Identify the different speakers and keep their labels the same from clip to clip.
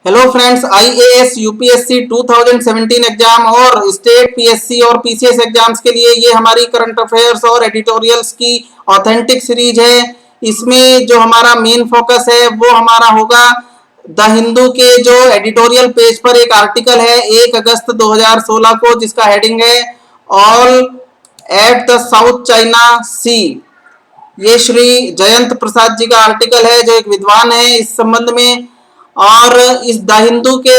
Speaker 1: Hello friends, IAS UPSC 2017 exam और state PSC और PCS exams के लिए ये हमारी करंट अफेयर्स और एडिटोरियल्स की ऑथेंटिक सीरीज है। इसमें जो हमारा मेन फोकस है वो हमारा होगा द हिंदू के जो एडिटोरियल पेज पर एक आर्टिकल है 1 अगस्त 2016 को, जिसका हेडिंग है all at the South China Sea. ये श्री जयंत प्रसाद जी का आर्टिकल है, जो एक विद्वान है इस संबंध में। और इस द हिंदू के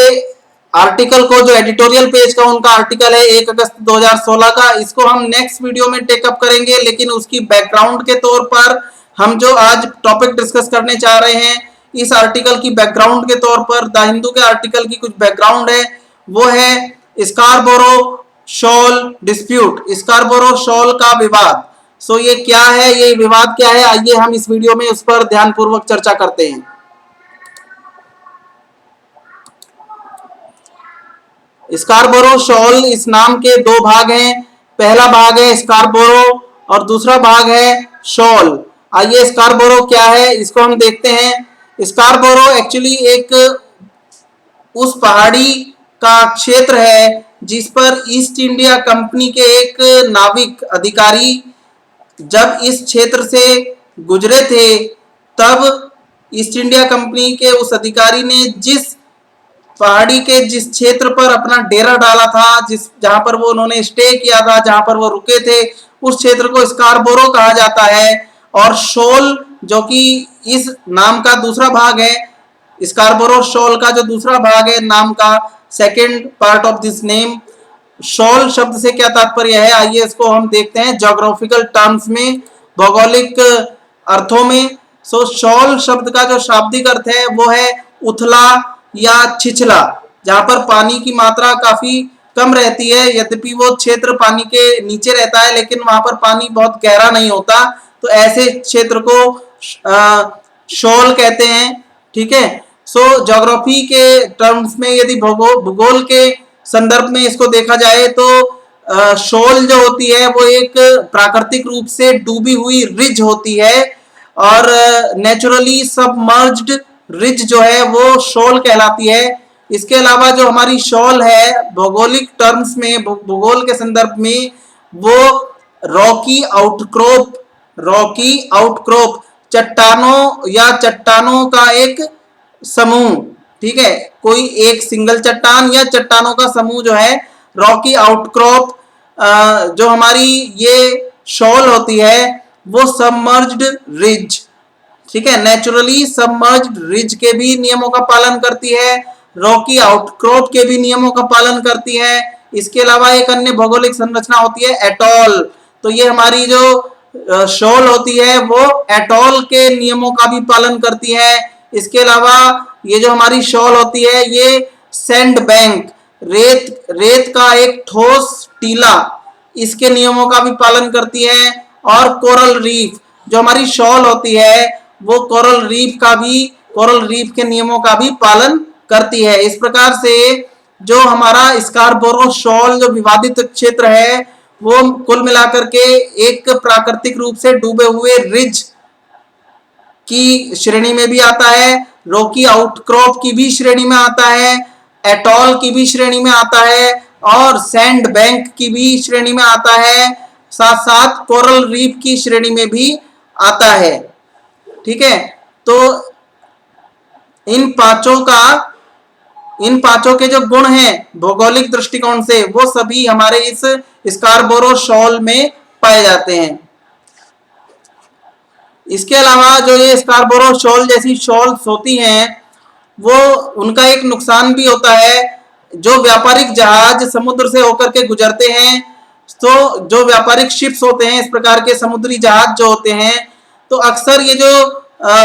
Speaker 1: आर्टिकल को, जो एडिटोरियल पेज का उनका आर्टिकल है 1 अगस्त 2016 का, इसको हम नेक्स्ट वीडियो में टेकअप करेंगे। लेकिन उसकी बैकग्राउंड के तौर पर हम जो आज टॉपिक डिस्कस करने चाह रहे हैं, इस आर्टिकल की बैकग्राउंड के तौर पर द हिंदू के आर्टिकल की कुछ बैकग्राउंड है, वो है Scarborough shawl dispute, Scarborough shawl का विवाद। सो ये क्या है, ये विवाद क्या है, आइए हम इस वीडियो में उस पर ध्यानपूर्वक चर्चा करते हैं। स्कारबोरो शॉल, इस नाम के दो भाग हैं। पहला भाग है स्कारबोरो और दूसरा भाग है शॉल। आइए स्कारबोरो क्या है इसको हम देखते हैं। स्कारबोरो एक्चुअली एक उस पहाड़ी का क्षेत्र है जिस पर ईस्ट इंडिया कंपनी के एक नाविक अधिकारी जब इस क्षेत्र से गुजरे थे, तब ईस्ट इंडिया कंपनी के उस अधिकारी ने जिस पहाड़ी के जिस क्षेत्र पर अपना डेरा डाला था, जहां पर वो उन्होंने स्टे किया था, जहां पर वो रुके थे, उस क्षेत्र को स्कारबोरो कहा जाता है। और शॉल, जो कि इस नाम का दूसरा भाग है, स्कारबोरो शॉल का जो दूसरा भाग है नाम का, second part of this name, shawl शब्द से क्या तात्पर्य है, आइए इसको हम देखते हैं ज्योग्राफिकल टर्म्स में, भौगोलिक अर्थों में। सो शॉल शब्द का जो शाब्दिक अर्थ है वो है उथला या छिछला, जहां पर पानी की मात्रा काफी कम रहती है। यद्यपि वो क्षेत्र पानी के नीचे रहता है, लेकिन वहां पर पानी बहुत गहरा नहीं होता, तो ऐसे क्षेत्र को शॉल कहते हैं। ठीक है। सो ज्योग्राफी के टर्म्स में, यदि भूगोल के संदर्भ में इसको देखा जाए, तो शॉल जो होती है वो एक प्राकृतिक रूप से डूबी हुई रिज होती है, और नेचुरली सबमर्ज्ड रिज जो है वो शॉल कहलाती है। इसके अलावा जो हमारी शॉल है भौगोलिक टर्म्स में, भूगोल के संदर्भ में, वो रॉकी आउटक्रॉप, चट्टानों या चट्टानों का एक समूह। ठीक है, कोई एक सिंगल चट्टान या चट्टानों का समूह जो है रॉकी आउटक्रॉप, जो हमारी ये शॉल होती है वो सबमर्ज्ड रिज, ठीक है, नेचुरली सबमर्ज्ड रिज के भी नियमों का पालन करती है, रॉकी आउटक्रॉप के भी नियमों का पालन करती है। इसके अलावा एक अन्य भौगोलिक संरचना होती है एटॉल। तो ये हमारी जो शॉल होती है वो एटॉल के नियमों का भी पालन करती है। इसके अलावा ये जो हमारी शॉल होती है ये सैंड बैंक, रेत का एक ठोस टीला, इसके नियमों का भी पालन करती है। और कोरल रीफ, जो हमारी शॉल होती है वो कोरल रीफ के नियमों का भी पालन करती है। इस प्रकार से जो हमारा स्कारबोरो शॉल जो विवादित क्षेत्र है वो कुल मिलाकर के एक प्राकृतिक रूप से डूबे हुए रिज की श्रेणी में भी आता है, रॉकी आउटक्रॉप की भी श्रेणी में आता है, एटॉल की भी श्रेणी में आता है, और सैंड बैंक की भी श्रेणी में आता है, साथ साथ कोरल रीफ की श्रेणी में भी आता है। ठीक है, तो इन पांचों के जो गुण हैं भौगोलिक दृष्टिकोण से, वो सभी हमारे इस स्कारबोरो शॉल में पाए जाते हैं। इसके अलावा जो ये स्कारबोरो शॉल जैसी शॉल्स होती हैं, वो उनका एक नुकसान भी होता है। जो व्यापारिक जहाज समुद्र से होकर के गुजरते हैं, तो जो व्यापारिक शिप्स होते हैं, इस प्रकार के समुद्री जहाज जो होते हैं, तो अक्सर ये जो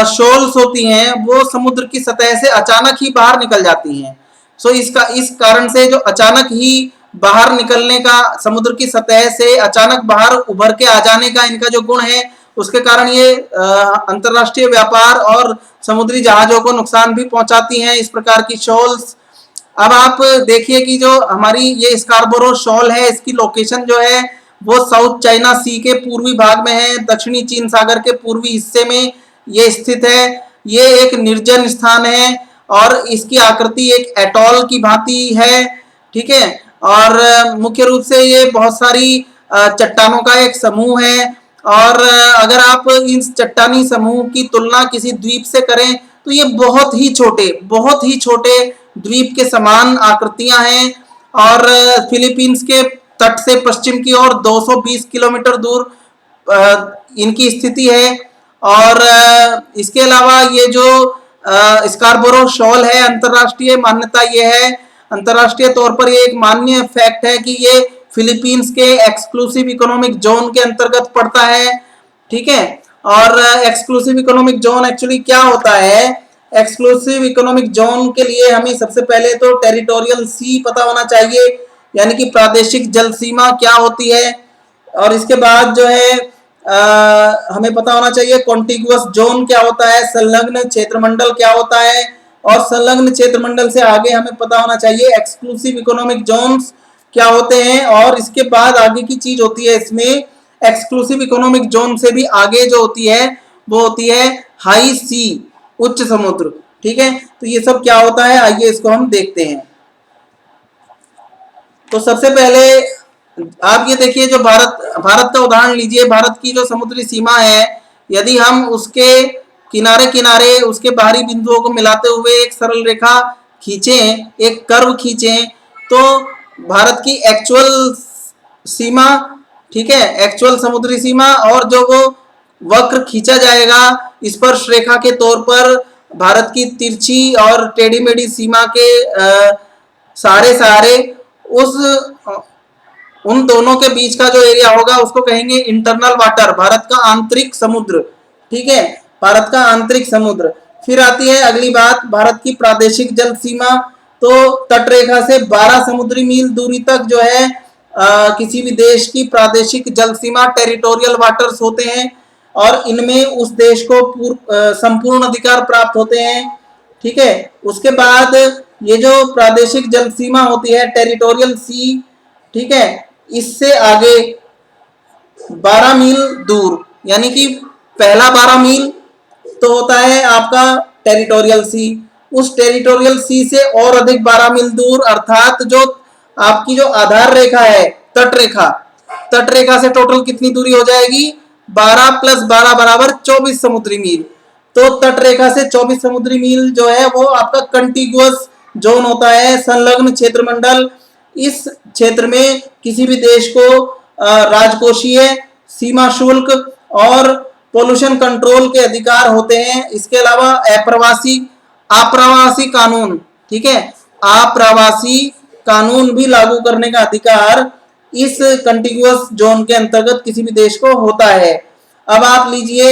Speaker 1: शॉल्स होती हैं वो समुद्र की सतह से अचानक ही बाहर निकल जाती हैं। सो इस कारण से जो अचानक ही बाहर निकलने का, समुद्र की सतह से अचानक बाहर उभर के आ जाने का इनका जो गुण है, उसके कारण ये अंतरराष्ट्रीय व्यापार और समुद्री जहाजों को नुकसान भी पहुंचाती हैं, इस प्रकार की शॉल्स। अब आप देखिए कि जो हमारी ये स्कारबोरो शॉल है, इसकी लोकेशन जो है वो साउथ चाइना सी के पूर्वी भाग में है, दक्षिणी चीन सागर के पूर्वी हिस्से में ये स्थित है। ये एक निर्जन स्थान है और इसकी आकृति एक एटॉल की भांति है, ठीक है। और मुख्य रूप से ये बहुत सारी चट्टानों का एक समूह है। और अगर आप इस चट्टानी समूह की तुलना किसी द्वीप से करें तो ये बहुत ही छोटे द्वीप के समान आकृतियां हैं। और फिलीपींस के तट से पश्चिम की ओर 220 किलोमीटर दूर इनकी स्थिति है। और इसके अलावा ये जो स्कारबोरो शॉल है, अंतरराष्ट्रीय मान्यता ये है, अंतरराष्ट्रीय तौर पर ये एक मान्य फैक्ट है कि ये फिलीपींस के एक्सक्लूसिव इकोनॉमिक जोन के अंतर्गत पड़ता है, ठीक है। और एक्सक्लूसिव इकोनॉमिक जोन एक्चुअली क्या होता है? एक्सक्लूसिव इकोनॉमिक जोन के लिए हमें सबसे पहले तो टेरिटोरियल सी पता होना चाहिए, यानी कि प्रादेशिक जल सीमा क्या होती है। और इसके बाद जो है हमें पता होना चाहिए कॉन्टिगुअस जोन क्या होता है, संलग्न क्षेत्रमंडल क्या होता है। और संलग्न क्षेत्रमंडल से आगे हमें पता होना चाहिए एक्सक्लूसिव इकोनॉमिक जोन्स क्या होते हैं। और इसके बाद आगे की चीज होती है इसमें एक्सक्लूसिव इकोनॉमिक जोन से भी आगे जो होती है वो होती है हाई सी, उच्च समुद्र, ठीक है। तो ये सब क्या होता है, आइए इसको हम देखते हैं। तो सबसे पहले आप ये देखिए, जो भारत का उदाहरण लीजिए। भारत की जो समुद्री सीमा है, यदि हम उसके किनारे किनारे उसके बाहरी बिंदुओं को मिलाते हुए एक सरल रेखा खींचें, एक कर्व खींचें, तो भारत की एक्चुअल सीमा, ठीक है, एक्चुअल समुद्री सीमा, और जो वो वक्र खींचा जाएगा स्पर्श रेखा के तौर पर भारत की तिरछी और टेढ़ी मेढ़ी सीमा के सारे उस उन दोनों के बीच का जो एरिया होगा उसको कहेंगे इंटरनल वाटर, भारत का आंतरिक समुद्र, ठीक है, भारत का आंतरिक समुद्र। फिर आती है अगली बात, भारत की प्रादेशिक जल सीमा। तो तटरेखा से 12 समुद्री मील दूरी तक जो है किसी भी देश की प्रादेशिक जल सीमा टेरिटोरियल वाटर्स होते हैं, और इनमें उस देश को संपूर्ण अधिकार प्राप्त होते हैं, ठीक है। उसके बाद ये जो प्रादेशिक जल सीमा होती है टेरिटोरियल सी, ठीक है, इससे आगे 12 मील दूर, यानी कि पहला 12 मील तो होता है आपका टेरिटोरियल सी, उस टेरिटोरियल सी से और अधिक 12 मील दूर, अर्थात जो आपकी जो आधार रेखा है तट रेखा से टोटल कितनी दूरी हो जाएगी? 12 + 12 बराबर 24 समुद्री मील। तो तट रेखा से 24 समुद्री मील जो है वो आपका कंटिगुअस जोन होता है, संलग्न क्षेत्रमंडल। इस क्षेत्र में किसी भी देश को राजकोषीय, सीमा शुल्क और पोल्यूशन कंट्रोल के अधिकार होते हैं। इसके अलावा आप्रवासी कानून, ठीक है, आप्रवासी कानून भी लागू करने का अधिकार इस कंटिगुअस जोन के अंतर्गत किसी भी देश को होता है। अब आप लीजिए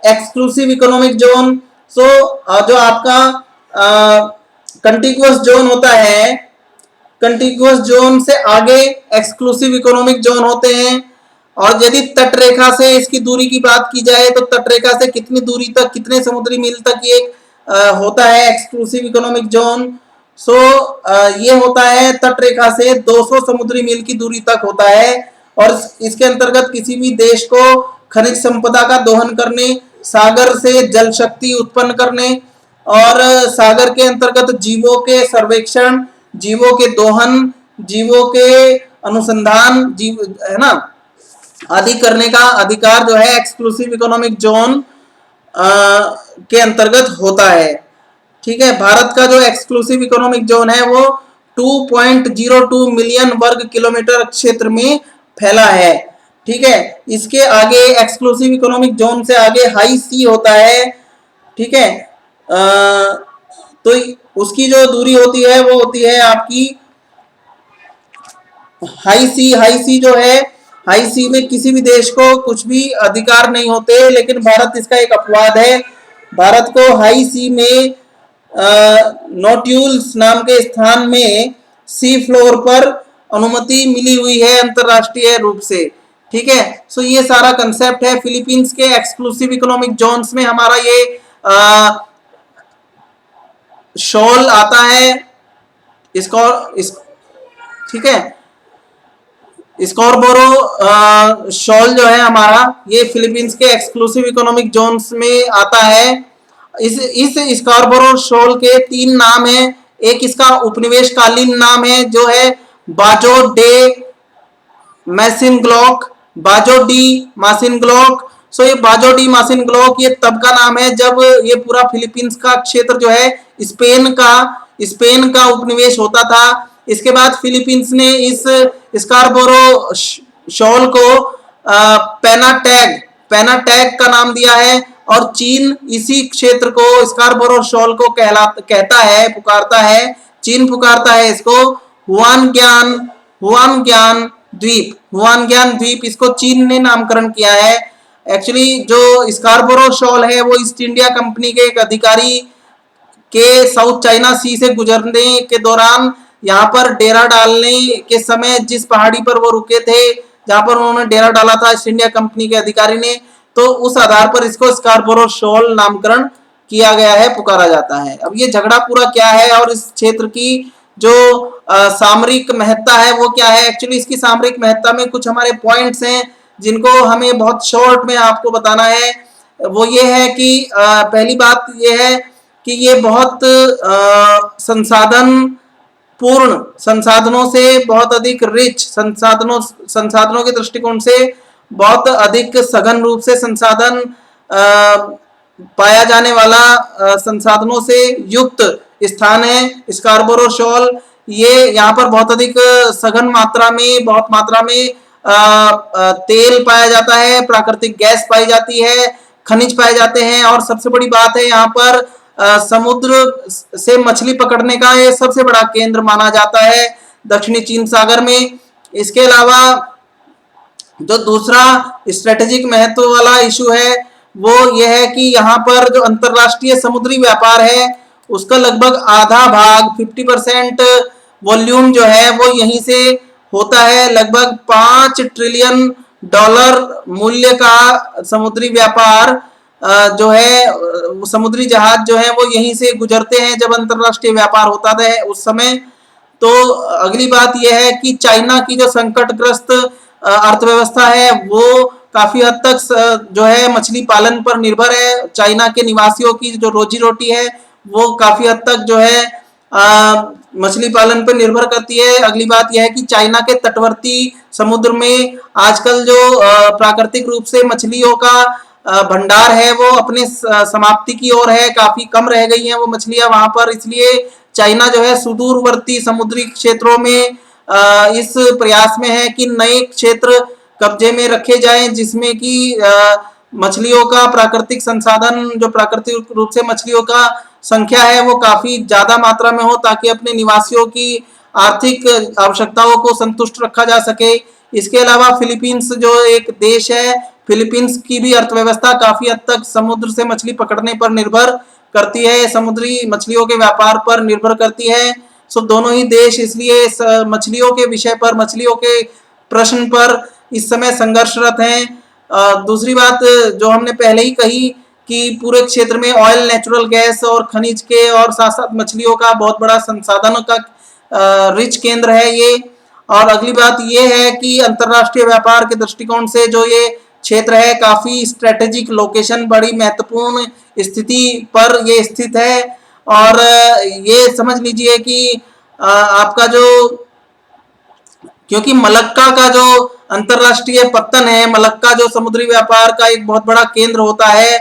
Speaker 1: एक्सक्लूसिव इकोनॉमिक जोन। सो जो आपका कंटिगुअस जोन होता है, कंटिगुअस जोन से आगे एक्सक्लूसिव इकोनॉमिक जोन होते हैं। और यदि तटरेखा से इसकी दूरी की बात की जाए तो तटरेखा से कितनी दूरी तक, कितने समुद्री मील तक ये होता है एक्सक्लूसिव इकोनॉमिक जोन? सो ये होता है तटरेखा से 200 समुद्री मील की दूरी तक होता है। और इसके अंतर्गत किसी भी देश को खनिज संपदा का दोहन करने, सागर से जल शक्ति उत्पन्न करने, और सागर के अंतर्गत जीवों के सर्वेक्षण, जीवों के दोहन, जीवों के अनुसंधान, जीव है ना, आदि करने का अधिकार जो है एक्सक्लूसिव इकोनॉमिक जोन के अंतर्गत होता है, ठीक है। भारत का जो एक्सक्लूसिव इकोनॉमिक जोन है वो 2.02 मिलियन वर्ग किलोमीटर क्षेत्र में फैला है, ठीक है। इसके आगे एक्सक्लूसिव इकोनॉमिक जोन से आगे हाई सी होता है, ठीक है। तो उसकी जो दूरी होती है वो होती है आपकी हाई सी जो है, हाई सी में किसी भी देश को कुछ भी अधिकार नहीं होते, लेकिन भारत इसका एक अपवाद है। भारत को हाई सी में नोट्यूल्स नाम के स्थान में सी फ्लोर पर अनुमति मिली हुई है अंतरराष्ट्रीय रूप से, ठीक है। सो ये सारा कंसेप्ट है। फिलीपींस के एक्सक्लूसिव इकोनॉमिक जोन्स में हमारा ये शॉल आता है, ठीक है, स्कारबोरो शॉल जो है हमारा, ये फिलीपींस के एक्सक्लूसिव इकोनॉमिक जोन्स में आता है। इस स्कारबोरो शॉल के 3 नाम हैं। एक इसका उपनिवेश कालीन नाम है जो है बाजो डे मैसिनग्लॉक, बाजो डी मासिनग्लॉक। सो ये बाजो डी मासिनग्लॉक ये तब का नाम है जब ये पूरा फिलीपींस का क्षेत्र जो है स्पेन का उपनिवेश होता था। इसके बाद फिलीपींस ने इस स्कारबोरो शॉल को पेनाटैग पेनाटैग का नाम दिया है और चीन इसी क्षेत्र को स्कारबोरो शॉल को कहता है, पुकारता है। चीन पुकारता है इसको हुआनग्यान द्वीप इसको चीन ने नामकरण किया है। एक्चुअली जो स्कारबोरो शॉल है वो ईस्ट इंडिया कंपनी के एक अधिकारी के साउथ चाइना सी से गुजरने के दौरान यहाँ पर डेरा डालने के समय जिस पहाड़ी पर वो रुके थे, जहां पर उन्होंने डेरा डाला था ईस्ट इंडिया कंपनी के अधिकारी ने, तो उस आधार पर इसको स्कारबोरो शॉल नामकरण किया गया है, पुकारा जाता है। अब ये झगड़ा पूरा क्या है और इस क्षेत्र की जो सामरिक महत्ता है वो क्या है। एक्चुअली इसकी सामरिक महत्ता में कुछ हमारे पॉइंट्स हैं जिनको हमें बहुत शॉर्ट में आपको बताना है। वो ये है कि पहली बात ये है कि ये बहुत संसाधन पूर्ण, संसाधनों से बहुत अधिक रिच, संसाधनों के दृष्टिकोण से बहुत अधिक सघन रूप से संसाधन पाया जाने वाला संसाधनों से युक्त स्थान है स्कारबोरो शॉल। ये यहाँ पर बहुत अधिक सघन मात्रा में, बहुत मात्रा में तेल पाया जाता है, प्राकृतिक गैस पाई जाती है, खनिज पाए जाते हैं और सबसे बड़ी बात है यहाँ पर समुद्र से मछली पकड़ने का ये सबसे बड़ा केंद्र माना जाता है दक्षिणी चीन सागर में। इसके अलावा जो दूसरा स्ट्रेटेजिक महत्व वाला इशू है वो ये है कि यहाँ पर जो अंतरराष्ट्रीय समुद्री व्यापार है उसका लगभग आधा भाग 50% वॉल्यूम जो है वो यहीं से होता है। लगभग $5 ट्रिलियन मूल्य का समुद्री व्यापार जो है, समुद्री जहाज जो है वो यहीं से गुजरते हैं जब अंतरराष्ट्रीय व्यापार होता था उस समय। तो अगली बात यह है कि चाइना की जो संकटग्रस्त अर्थव्यवस्था है वो काफी हद तक जो है मछली पालन पर निर्भर है। चाइना के निवासियों की जो रोजी रोटी है वो काफी हद तक जो है मछली पालन पर निर्भर करती है। अगली बात यह है कि चाइना के तटवर्ती समुद्र में आजकल जो प्राकृतिक रूप से मछलियों का भंडार है वो अपने समाप्ति की ओर है, काफी कम रह गई हैं वो मछलियां वहां पर। इसलिए चाइना जो है सुदूरवर्ती समुद्री क्षेत्रों में इस प्रयास में है कि नए क्षेत्र कब्जे में रखे जाएं जिसमें कि मछलियों का प्राकृतिक संसाधन, जो प्राकृतिक रूप से मछलियों का संख्या है वो काफी ज्यादा मात्रा में हो ताकि अपने निवासियों की आर्थिक आवश्यकताओं को संतुष्ट रखा जा सके। इसके अलावा फिलीपींस जो एक देश है, फिलीपींस की भी अर्थव्यवस्था काफी हद तक समुद्र से मछली पकड़ने पर निर्भर करती है, समुद्री मछलियों के व्यापार पर निर्भर करती है। सो दोनों ही देश इसलिए मछलियों के विषय पर, मछलियों के प्रश्न पर इस समय संघर्षरत हैं। दूसरी बात जो हमने पहले ही कही कि पूरे क्षेत्र में ऑयल, नेचुरल गैस और खनिज के और साथ साथ मछलियों का बहुत बड़ा संसाधनों का रिच केंद्र है ये। और अगली बात ये है कि अंतरराष्ट्रीय व्यापार के दृष्टिकोण से जो ये क्षेत्र है काफी स्ट्रेटेजिक लोकेशन, बड़ी महत्वपूर्ण स्थिति पर ये स्थित है। और ये समझ लीजिए कि आपका जो, क्योंकि मलक्का का जो अंतरराष्ट्रीय पत्तन है, मलक्का जो समुद्री व्यापार का एक बहुत बड़ा केंद्र होता है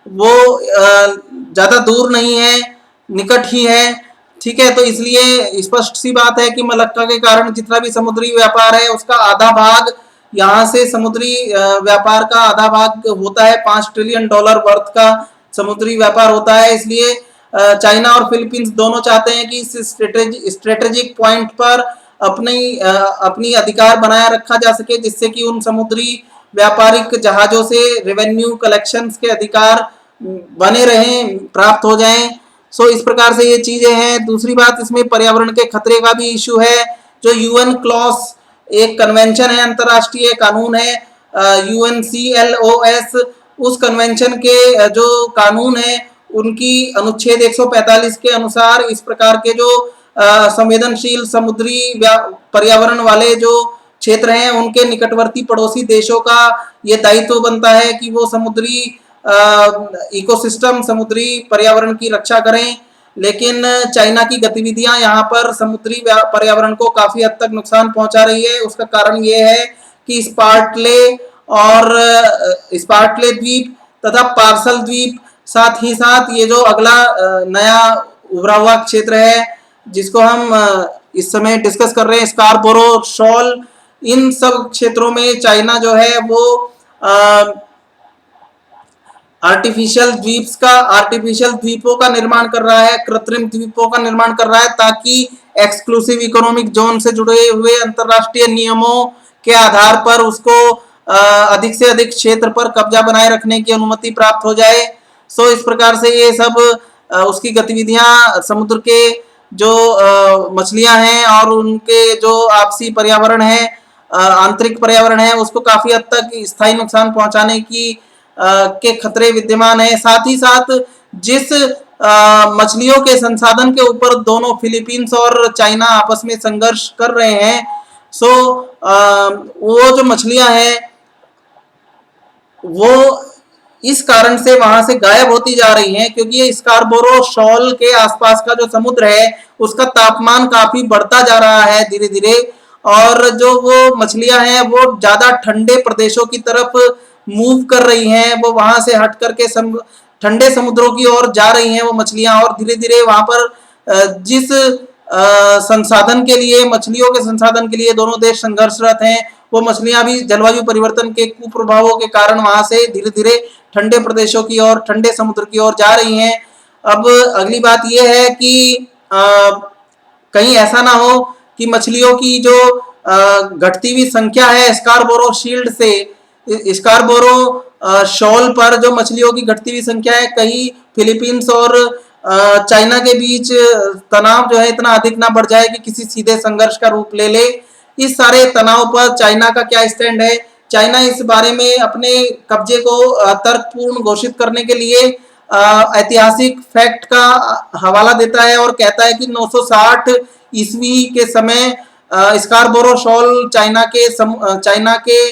Speaker 1: वो ज्यादा दूर नहीं है, निकट ही है, ठीक है। तो इसलिए स्पष्ट सी बात है कि मलक्का के कारण जितना भी समुद्री व्यापार है उसका आधा भाग यहाँ से समुद्री व्यापार का आधा भाग होता है। $5 ट्रिलियन वर्थ का समुद्री व्यापार होता है। इसलिए चाइना और फिलीपींस दोनों चाहते हैं कि इस स्ट्रेटेजिक पॉइंट पर अपनी अधिकार बनाए रखा जा सके जिससे कि उन समुद्री व्यापारिक जहाजों से रेवेन्यू कलेक्शंस के अधिकार बने रहें, प्राप्त हो जाएं। सो इस प्रकार से ये चीजें हैं। दूसरी बात इसमें पर्यावरण के खतरे का भी इशू है। जो यूएन क्लॉस एक कन्वेंशन है, अंतरराष्ट्रीय कानून है UNCLOS, उस कन्वेंशन के जो कानून है उनकी अनुच्छेद 145 के अनुसार इस प्रकार के जो संवेदनशील समुद्री पर्यावरण वाले जो क्षेत्र हैं उनके निकटवर्ती पड़ोसी देशों का ये दायित्व बनता है कि वो समुद्री इकोसिस्टम समुद्री पर्यावरण की रक्षा करें, लेकिन चाइना की गतिविधियां यहाँ पर समुद्री पर्यावरण को काफी हद तक नुकसान पहुंचा रही है। उसका कारण ये है कि स्पार्टले और स्पार्टले द्वीप तथा पार्सल द्वीप, साथ ही साथ ये जो अगला नया उभरा हुआ क्षेत्र है जिसको हम इस समय डिस्कस कर रहे हैं, स्कार्बोरो शॉल, इन सब क्षेत्रों में चाइना जो है वो आर्टिफिशियल द्वीपों का निर्माण कर रहा है, कृत्रिम द्वीपों का निर्माण कर रहा है, ताकि एक्सक्लूसिव इकोनॉमिक जोन से जुड़े हुए अंतरराष्ट्रीय नियमों के आधार पर उसको अधिक से अधिक क्षेत्र पर कब्जा बनाए रखने की अनुमति प्राप्त हो जाए। सो इस प्रकार से ये सब उसकी गतिविधियां समुद्र के जो मछलियां हैं और उनके जो आपसी पर्यावरण है, आंतरिक पर्यावरण है, उसको काफी हद तक स्थायी नुकसान पहुंचाने की के खतरे विद्यमान है। साथ ही साथ जिस मछलियों के संसाधन के ऊपर दोनों फिलीपींस और चाइना आपस में संघर्ष कर रहे हैं, सो वो जो मछलियां हैं वो इस कारण से वहां से गायब होती जा रही हैं, क्योंकि ये स्कार्बोरो शॉल के आसपास का जो समुद्र है उसका तापमान काफी बढ़ता जा रहा है धीरे धीरे, और जो वो मछलियां हैं वो ज्यादा ठंडे प्रदेशों की तरफ मूव कर रही हैं, वो वहां से हट करके ठंडे समुद्रों की ओर जा रही हैं वो मछलियां, और धीरे धीरे वहां पर जिस संसाधन के लिए, मछलियों के संसाधन के लिए दोनों देश संघर्षरत हैं, वो मछलियां भी जलवायु परिवर्तन के कुप्रभावों के कारण वहां से धीरे धीरे ठंडे प्रदेशों की ओर, ठंडे समुद्र की ओर जा रही हैं। अब अगली बात यह है कि कहीं ऐसा ना हो कि मछलियों की जो घटती हुई संख्या है स्कार्बोरो शील्ड से, स्कार्बोरो शॉल पर जो मछलियों की घटती हुई संख्या है, कहीं फिलीपींस और चाइना के बीच तनाव जो है इतना अधिक ना बढ़ जाए कि किसी सीधे संघर्ष का रूप ले ले। इस सारे तनाव पर चाइना का क्या स्टैंड है? चाइना इस बारे में अपने कब्जे को तर्कपूर्ण घोषित करने के लिए ऐतिहासिक फैक्ट का हवाला देता है और कहता है कि 960 ईस्वी के समय स्कार्बोरो शॉल चाइना के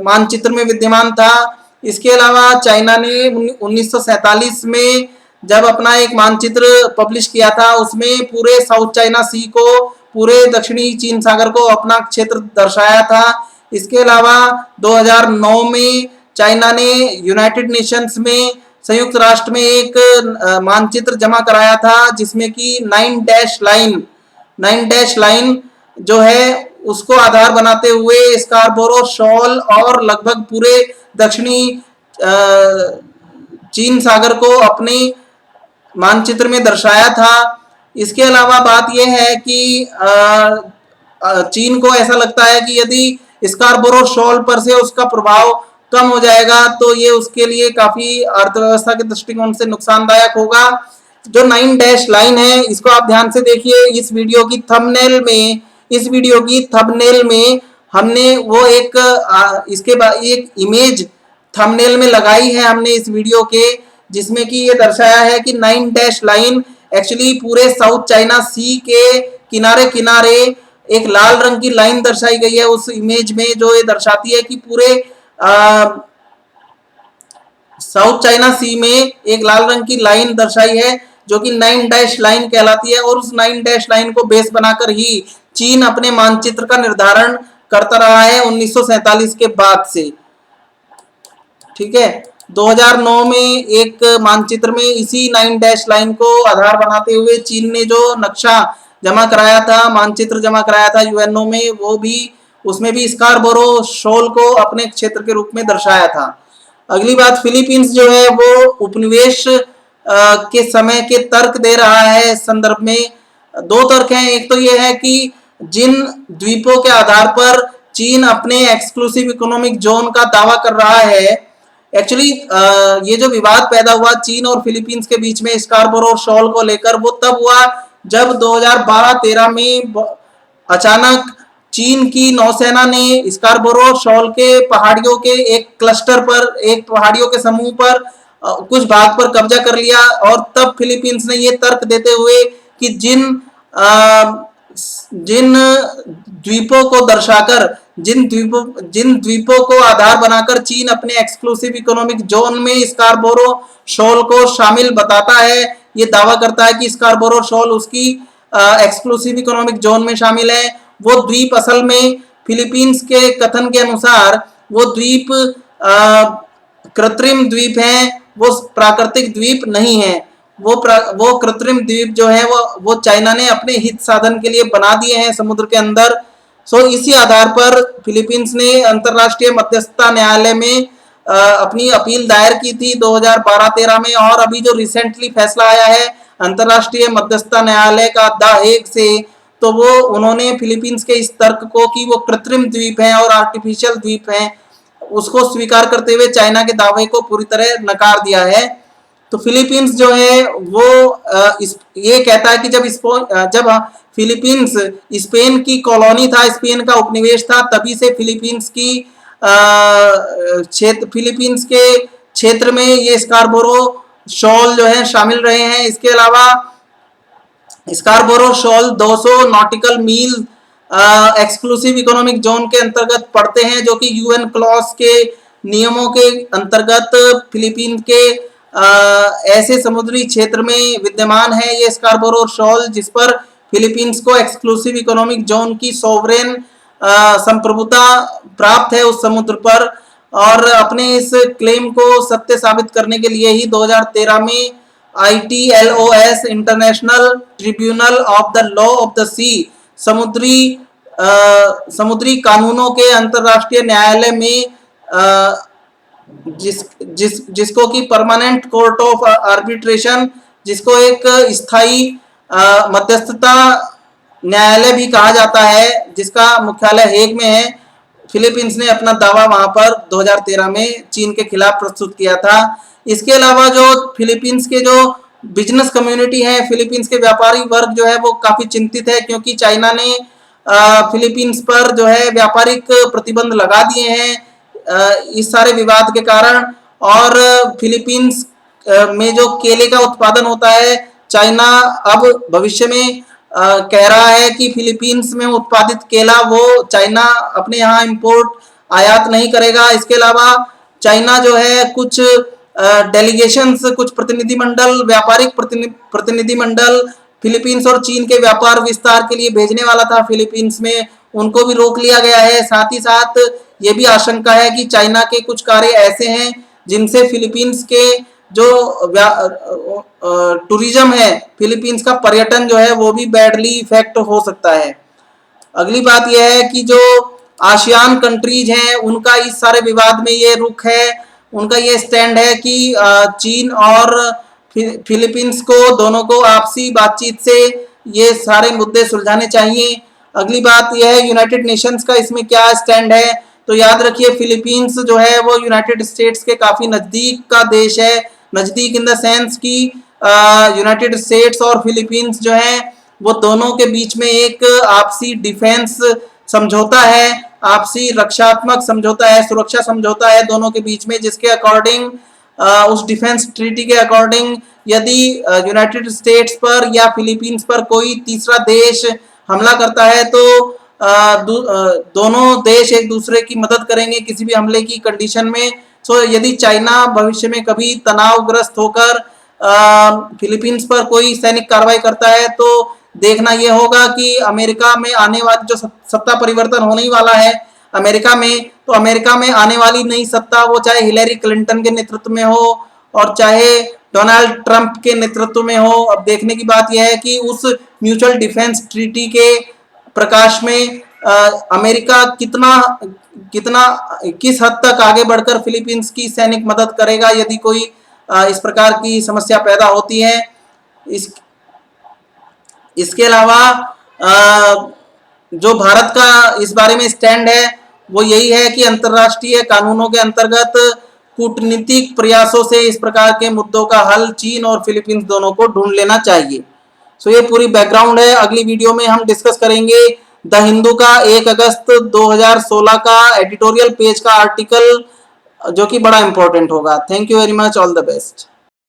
Speaker 1: मानचित्र में विद्यमान था। इसके अलावा चाइना ने 1947 में जब अपना एक मानचित्र पब्लिश किया था, उसमें पूरे साउथ चाइना सी को, पूरे दक्षिणी चीन सागर को अपना क्षेत्र दर्शाया था। इसके अलावा 2009 में चाइना ने यूनाइटेड नेशंस में, संयुक्त राष्ट्र में एक मानचित्र जमा कराया था जिसमें कि 9 डैश लाइन जो है उसको आधार बनाते हुए स्कार्बोरो शॉल और लगभग पूरे दक्षिणी चीन सागर को अपने मानचित्र में दर्शाया था। इसके अलावा बात यह है कि चीन को ऐसा लगता है कि यदि स्कार्बोरो शॉल पर से उसका प्रभाव कम हो जाएगा तो ये उसके लिए काफी अर्थव्यवस्था के दृष्टिकोण से नुकसानदायक होगा। जो 9 डैश लाइन है इसको आप ध्यान से देखिए। इस वीडियो की थंबनेल में हमने वो इसके बाद एक इमेज थंबनेल में लगाई है हमने इस वीडियो के, जिसमें कि ये दर्शाया है कि 9 डैश लाइन एक्चुअली पूरे साउथ चाइना सी के किनारे किनारे एक लाल रंग की लाइन दर्शाई गई है उस इमेज में, जो ये दर्शाती है कि पूरे साउथ चाइना सी में एक लाल रंग की लाइन दर्शाई है जो कि 9 डैश लाइन कहलाती है, और उस 9 डैश लाइन को बेस बनाकर ही चीन अपने मानचित्र का निर्धारण करता रहा है 1947 के बाद से। ठीक है, 2009 में एक मानचित्र में इसी 9 डैश लाइन को आधार बनाते हुए चीन ने जो नक्शा जमा कराया था, मानचित्र जमा कराया था यूएनओ में, वो भी, उसमें भी स्कार्बोरो शॉल को अपने क्षेत्र के रूप में दर्शाया था। अगली बात, फिलीपींस जो है वो उपनिवेश के समय के तर्क दे रहा है। इस संदर्भ में 2 तर्क हैं। एक तो ये है कि जिन द्वीपों के आधार पर चीन अपने एक्सक्लूसिव इकोनॉमिक जोन का दावा कर रहा है, एक्चुअली ये जो विवाद पैदा हुआ चीन और फिलीपींस के बीच में स्कार्बोरो शॉल को लेकर, वो तब हुआ जब 2012-13 में अचानक चीन की नौसेना ने स्कार्बोरो शॉल के पहाड़ियों के एक क्लस्टर पर, एक पहाड़ियों के समूह पर कुछ भाग पर कब्जा कर लिया, और तब फिलीपींस ने ये तर्क देते हुए कि जिन द्वीपों को दर्शाकर जिन द्वीपों को आधार बनाकर चीन अपने एक्सक्लूसिव इकोनॉमिक जोन में स्कारबोरो शॉल को शामिल बताता है, ये दावा करता है कि स्कारबोरो शॉल उसकी एक्सक्लूसिव इकोनॉमिक जोन में शामिल है। वो द्वीप असल में फिलीपींस के कथन के अनुसार वो द्वीप कृत्रिम द्वीप हैं, वो प्राकृतिक द्वीप नहीं है। वो कृत्रिम द्वीप जो है वो चाइना ने अपने हित साधन के लिए बना दिए हैं समुद्र के अंदर। इसी आधार पर फिलीपींस ने अंतर्राष्ट्रीय मध्यस्थता न्यायालय में अपनी अपील दायर की थी 2012-13 में, और अभी जो रिसेंटली फैसला आया है अंतर्राष्ट्रीय मध्यस्थता न्यायालय का द हेग से, तो वो उन्होंने फिलीपींस के इस तर्क को कि वो कृत्रिम द्वीप हैं और आर्टिफिशियल द्वीप हैं, उसको स्वीकार करते हुए चाइना के दावे को पूरी तरह नकार दिया है। तो फिलीपींस जो है वो ये कहता है कि जब फिलीपींस स्पेन की कॉलोनी था, स्पेन का उपनिवेश था, तभी से फिलीपींस के क्षेत्र में ये स्कारबोरो शॉल जो है शामिल रहे हैं। इसके अलावा स्कारबोरो शॉल 200 नॉटिकल मील एक्सक्लूसिव इकोनॉमिक जोन के अंतर्गत पड़ते हैं, जो कि यूएन क्लॉज के नियमों के अंतर्गत फिलीपींस के ऐसे समुद्री क्षेत्र में विद्यमान है ये स्कारबोरो शॉल, जिस पर फिलीपींस को एक्सक्लूसिव इकोनॉमिक जोन की सोवरेन संप्रभुता प्राप्त है उस समुद्र पर। और अपने इस क्लेम को सत्य साबित करने के लिए ही 2013 में ITLOS international tribunal of the law of the sea समुद्री कानूनों के अंतरराष्ट्रीय न्यायालय में जिसको कि परमानेंट कोर्ट ऑफ आर्बिट्रेशन, जिसको एक स्थायी मध्यस्थता न्यायालय भी कहा जाता है, जिसका मुख्यालय हेग में है। फिलीपींस ने अपना दावा वहां पर 2013 में चीन के खिलाफ प्रस्तुत किया था। इसके अलावा जो फिलीपींस के जो बिजनेस कम्युनिटी है, फिलीपींस के व्यापारी वर्ग जो है वो काफी चिंतित है, क्योंकि चाइना ने फिलीपींस पर जो है व्यापारिक प्रतिबंध लगा दिए हैं इस सारे विवाद के कारण। और फिलीपींस में जो केले का उत्पादन होता है, चाइना अब भविष्य में कह रहा है कि फिलीपींस में उत्पादित केला वो चाइना अपने यहाँ इंपोर्ट आयात नहीं करेगा। इसके अलावा चाइना जो है कुछ डेलीगेशंस, कुछ प्रतिनिधिमंडल, व्यापारिक प्रतिनिधिमंडल फिलीपींस और चीन के व्यापार विस्तार के लिए भेजने वाला था फिलीपींस में, उनको भी रोक लिया गया है। साथ ही साथ ये भी आशंका है कि चाइना के कुछ कार्य ऐसे हैं जिनसे फिलीपींस के जो टूरिज्म है, फिलीपींस का पर्यटन जो है वो भी बैडली इफेक्ट हो सकता है। अगली बात यह है कि जो आसियान कंट्रीज हैं उनका इस सारे विवाद में ये रुख है, उनका ये स्टैंड है कि चीन और फिलीपींस को दोनों को आपसी बातचीत से ये सारे मुद्दे सुलझाने चाहिए। अगली बात यह है यूनाइटेड नेशंस का इसमें क्या स्टैंड है। तो याद रखिए फिलीपींस जो है वो यूनाइटेड स्टेट्स के काफी नजदीक का देश है, नजदीक इन द सेंस कि यूनाइटेड स्टेट्स और फिलीपींस जो है वो दोनों के बीच में एक आपसी डिफेंस समझौता है, आपसी रक्षात्मक समझौता है, सुरक्षा समझौता है दोनों के बीच में, जिसके अकॉर्डिंग उस डिफेंस ट्रीटी के अकॉर्डिंग यदि यूनाइटेड स्टेट्स पर या फिलीपींस पर कोई तीसरा देश हमला करता है तो दोनों देश एक दूसरे की मदद करेंगे किसी भी हमले की कंडीशन में। यदि चाइना भविष्य में कभी तनावग्रस्त होकर फिलीपींस पर कोई सैनिक कार्रवाई करता है तो देखना यह होगा कि अमेरिका में आने वाली जो सत्ता परिवर्तन होने वाला है अमेरिका में, तो अमेरिका में आने वाली नई सत्ता वो चाहे हिलेरी क्लिंटन के नेतृत्व में हो और चाहे डोनाल्ड ट्रंप के नेतृत्व में हो। अब देखने की बात यह है कि उस म्यूचुअल डिफेंस ट्रीटी के प्रकाश में अमेरिका किस हद तक आगे बढ़कर फिलीपींस की सैनिक मदद करेगा यदि कोई इस प्रकार की समस्या पैदा होती है। इसके अलावा जो भारत का इस बारे में स्टैंड है वो यही है कि अंतर्राष्ट्रीय कानूनों के अंतर्गत कूटनीतिक प्रयासों से इस प्रकार के मुद्दों का हल चीन और फिलीपींस दोनों को ढूंढ लेना चाहिए। ये पूरी बैकग्राउंड है। अगली वीडियो में हम डिस्कस करेंगे द हिंदू का 1 अगस्त 2016 का एडिटोरियल पेज का आर्टिकल, जो कि बड़ा इंपॉर्टेंट होगा। Thank you very much, all the best.